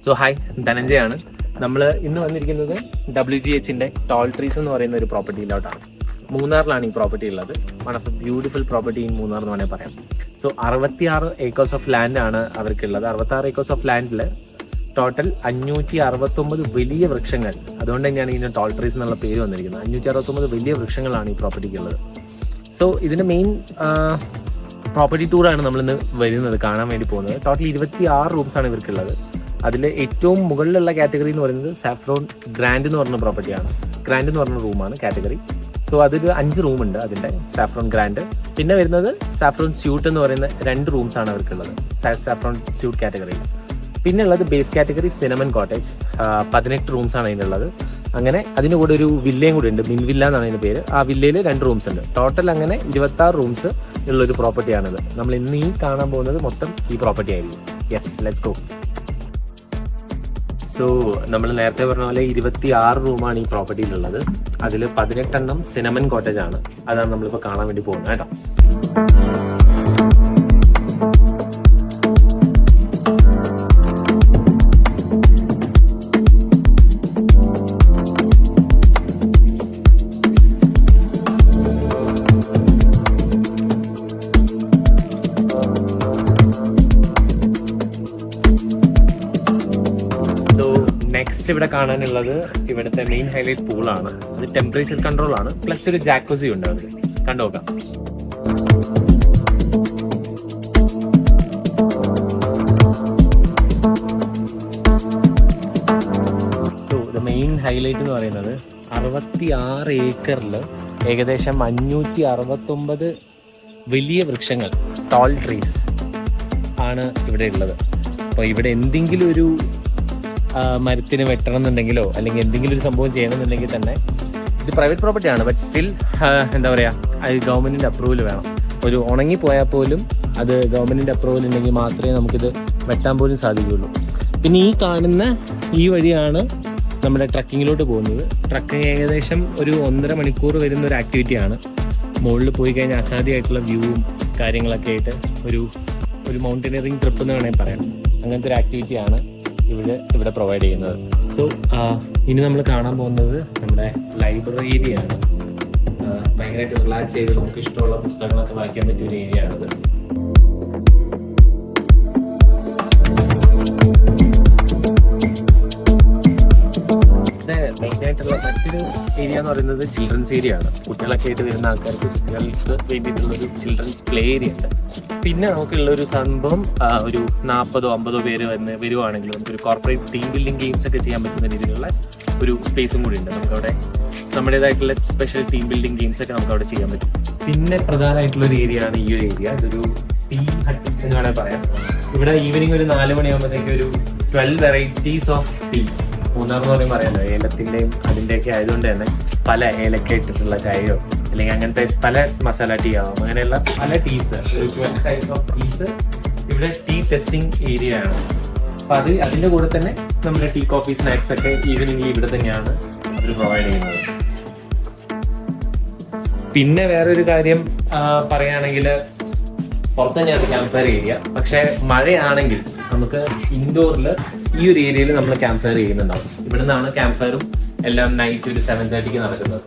So hi, ധനഞ്ജയാണ്. നമ്മൾ ഇന്ന് വന്നിരിക്കുന്നത് WGHന്റെ ടോൾ ട്രീസ് എന്ന് പറയുന്ന ഒരു പ്രോപ്പർട്ടിയിലോട്ടാണ്. മൂന്നാറിലാണ് ഈ പ്രോപ്പർട്ടി ഉള്ളത്. One of A beautiful property in Munnar എന്ന് വേണമെങ്കിൽ പറയാം. സോ 66 acres ഓഫ് ലാൻഡ് ആണ് അവർക്കുള്ളത്. 66 acres ഓഫ് ലാൻഡിൽ ടോട്ടൽ 569 വലിയ വൃക്ഷങ്ങൾ. അതുകൊണ്ട് തന്നെയാണ് ഇതിന് ടോൾ ട്രീസ് എന്നുള്ള പേര് വന്നിരിക്കുന്നത്. 569 വലിയ വൃക്ഷങ്ങളാണ് ഈ പ്രോപ്പർട്ടിക്കുള്ളത്. സോ ഇതിൻ്റെ മെയിൻ പ്രോപ്പർട്ടി ടൂറാണ് നമ്മളിന്ന് വരുന്നത്, കാണാൻ വേണ്ടി പോകുന്നത്. ടോട്ടൽ 26 റൂംസാണ് ഇവർക്കുള്ളത്. അതിൽ ഏറ്റവും മുകളിലുള്ള കാറ്റഗറി എന്ന് പറയുന്നത് സാഫ്രോൺ ഗ്രാൻഡ് എന്ന് പറഞ്ഞ പ്രോപ്പർട്ടിയാണ്. ഗ്രാൻഡ് എന്ന് പറഞ്ഞ റൂമാണ് കാറ്റഗറി. സോ അതിൽ 5 റൂമുണ്ട് അതിൻ്റെ സാഫ്രോൺ ഗ്രാൻഡ്. പിന്നെ വരുന്നത് സാഫ്രോൺ സ്യൂട്ട് എന്ന് പറയുന്ന 2 റൂംസാണ് അവർക്കുള്ളത് സാഫ്രോൺ സ്യൂട്ട് കാറ്റഗറിയിൽ. പിന്നെ ഉള്ളത് ബേസ് കാറ്റഗറി സിനമൺ കോട്ടേജ്, 18 റൂംസാണ് അതിനുള്ളത്. അങ്ങനെ അതിന് കൂടെ ഒരു വില്ലയും കൂടി ഉണ്ട്, മിൻ വില്ല എന്നാണ് അതിൻ്റെ പേര്. ആ വില്ലയിൽ 2 റൂംസ് ഉണ്ട്. ടോട്ടൽ അങ്ങനെ 26 റൂംസ് ഉള്ളൊരു പ്രോപ്പർട്ടിയാണിത്. നമ്മൾ ഇന്ന് ഈ കാണാൻ പോകുന്നത് മൊത്തം ഈ പ്രോപ്പർട്ടി ആയിരിക്കും. Yes, let's go. സോ നമ്മൾ നേരത്തെ പറഞ്ഞ പോലെ 26 റൂമാണ് ഈ പ്രോപ്പർട്ടിയിലുള്ളത്. അതിൽ 18 സിനമൺ കോട്ടേജ് ആണ്. അതാണ് നമ്മളിപ്പോൾ കാണാൻ വേണ്ടി പോകുന്നത് കേട്ടോ. നെക്സ്റ്റ് ഇവിടെ കാണാനുള്ളത് ഇവിടുത്തെ മെയിൻ ഹൈലൈറ്റ് പൂളാണ്. അത് ടെമ്പറേച്ചർ കൺട്രോൾ ആണ്, പ്ലസ് ഒരു ജാക്കോസി ഉണ്ട്. അത് കണ്ടുനോക്കാം. സോ ദ മെയിൻ ഹൈലൈറ്റ് എന്ന് പറയുന്നത് 66 ഏക്കറിൽ ഏകദേശം 569 വലിയ വൃക്ഷങ്ങൾ, ടോൾ ട്രീസ് ആണ് ഇവിടെ ഉള്ളത്. അപ്പോൾ ഇവിടെ എന്തെങ്കിലും ഒരു മരത്തിന് വെട്ടണം എന്നുണ്ടെങ്കിലോ അല്ലെങ്കിൽ എന്തെങ്കിലും ഒരു സംഭവം ചെയ്യണമെന്നുണ്ടെങ്കിൽ തന്നെ ഇത് പ്രൈവറ്റ് പ്രോപ്പർട്ടിയാണ്. ബട്ട് സ്റ്റിൽ എന്താ പറയുക, അത് ഗവൺമെൻറ്റിൻ്റെ അപ്രൂവൽ വേണം. ഒരു ഉണങ്ങിപ്പോയാൽ പോലും അത് ഗവൺമെൻറ്റിൻ്റെ അപ്രൂവൽ ഉണ്ടെങ്കിൽ മാത്രമേ നമുക്കിത് വെട്ടാൻ പോലും സാധിക്കുകയുള്ളൂ. പിന്നെ ഈ കാണുന്ന ഈ വഴിയാണ് നമ്മുടെ ട്രക്കിങ്ങിലോട്ട് പോകുന്നത്. ട്രക്കിങ് ഏകദേശം ഒരു 1.5 മണിക്കൂർ വരുന്ന ഒരു ആക്ടിവിറ്റിയാണ്. മുകളിൽ പോയി കഴിഞ്ഞാൽ അസാധ്യമായിട്ടുള്ള വ്യൂവും കാര്യങ്ങളൊക്കെ ആയിട്ട് ഒരു മൗണ്ടനിയറിങ് ട്രിപ്പ് എന്ന് വേണമെങ്കിൽ പറയാം. അങ്ങനത്തെ ഒരു ആക്ടിവിറ്റിയാണ് ഇവിടെ പ്രൊവൈഡ് ചെയ്യുന്നത്. സോ ഇനി നമ്മൾ കാണാൻ പോകുന്നത് നമ്മുടെ ലൈബ്രറി ഏരിയ ആണ്. ഭയങ്കരമായിട്ട് റിലാക്സ് ചെയ്ത് നമുക്ക് ഇഷ്ടമുള്ള പുസ്തകങ്ങളൊക്കെ വായിക്കാൻ പറ്റിയ ഒരു ഏരിയ ആണത്. മെയിനായിട്ടുള്ള മറ്റൊരു ഏരിയ എന്ന് പറയുന്നത് ചിൽഡ്രൻസ് ഏരിയ ആണ്. കുട്ടികളൊക്കെ ആയിട്ട് വരുന്ന ആൾക്കാർക്ക് കുട്ടികൾക്ക് വേണ്ടിയിട്ടുള്ളൊരു ചിൽഡ്രൻസ് പ്ലേ ഏരിയ ഉണ്ട്. പിന്നെ നമുക്കുള്ളൊരു സംഭവം ഒരു 40-50 പേര് വരുവാണെങ്കിൽ നമുക്കൊരു കോർപ്പറേറ്റ് ടീം ബിൽഡിംഗ് ഗെയിംസ് ഒക്കെ ചെയ്യാൻ പറ്റുന്ന രീതിയിലുള്ള ഒരു സ്പേസും കൂടി ഉണ്ട്. നമുക്കവിടെ നമ്മുടേതായിട്ടുള്ള സ്പെഷ്യൽ ടീം ബിൽഡിംഗ് ഗെയിംസ് ഒക്കെ നമുക്ക് അവിടെ ചെയ്യാൻ പറ്റും. പിന്നെ പ്രധാനമായിട്ടുള്ള ഒരു ഏരിയ ആണ് ഈ ഒരു ഏരിയ. ഇതൊരു ടീ ഹട്ട് എന്ന് വേണമെങ്കിൽ പറയാം. ഇവിടെ ഈവനിങ് ഒരു 4 മണിയാകുമ്പോഴത്തേക്ക് ഒരു 12 വെറൈറ്റീസ് ഓഫ് ടീ. മൂന്നാർ എന്ന് പറയുമ്പോൾ പറയാമല്ലോ, ഏലത്തിൻ്റെയും അതിൻ്റെയൊക്കെ ആയതുകൊണ്ട് തന്നെ പല ഏലക്ക ഇട്ടിട്ടുള്ള ചായയോ അല്ലെങ്കിൽ അങ്ങനത്തെ പല മസാല ടീ ആവാം, അങ്ങനെയുള്ള പല ടീസ്, ഒരു 12 ടൈപ്സ് ഓഫ് ടീസ് ഇവിടെ ടീ ടെസ്റ്റിംഗ് ഏരിയ ആണ്. അപ്പം അതിൻ്റെ കൂടെ തന്നെ നമ്മുടെ ടീ കോഫി സ്നാക്സ് ഒക്കെ ഈവനിങ്ങിൽ ഇവിടെ തന്നെയാണ് അവർ പ്രൊവൈഡ് ചെയ്യുന്നത്. പിന്നെ വേറൊരു കാര്യം പറയുകയാണെങ്കിൽ പുറത്ത് തന്നെയാണ് ക്യാമ്പ് ഫയർ ഏരിയ. പക്ഷേ മഴയാണെങ്കിൽ നമുക്ക് ഇൻഡോറിൽ ഈ ഒരു ഏരിയയിൽ നമ്മൾ ക്യാമ്പ് ഫയർ ചെയ്യുന്നുണ്ടാവും. ഇവിടെ നിന്നാണ് ക്യാമ്പ് ഫയറും എല്ലാം നൈറ്റ് ഒരു 7:30 നടക്കുന്നത്.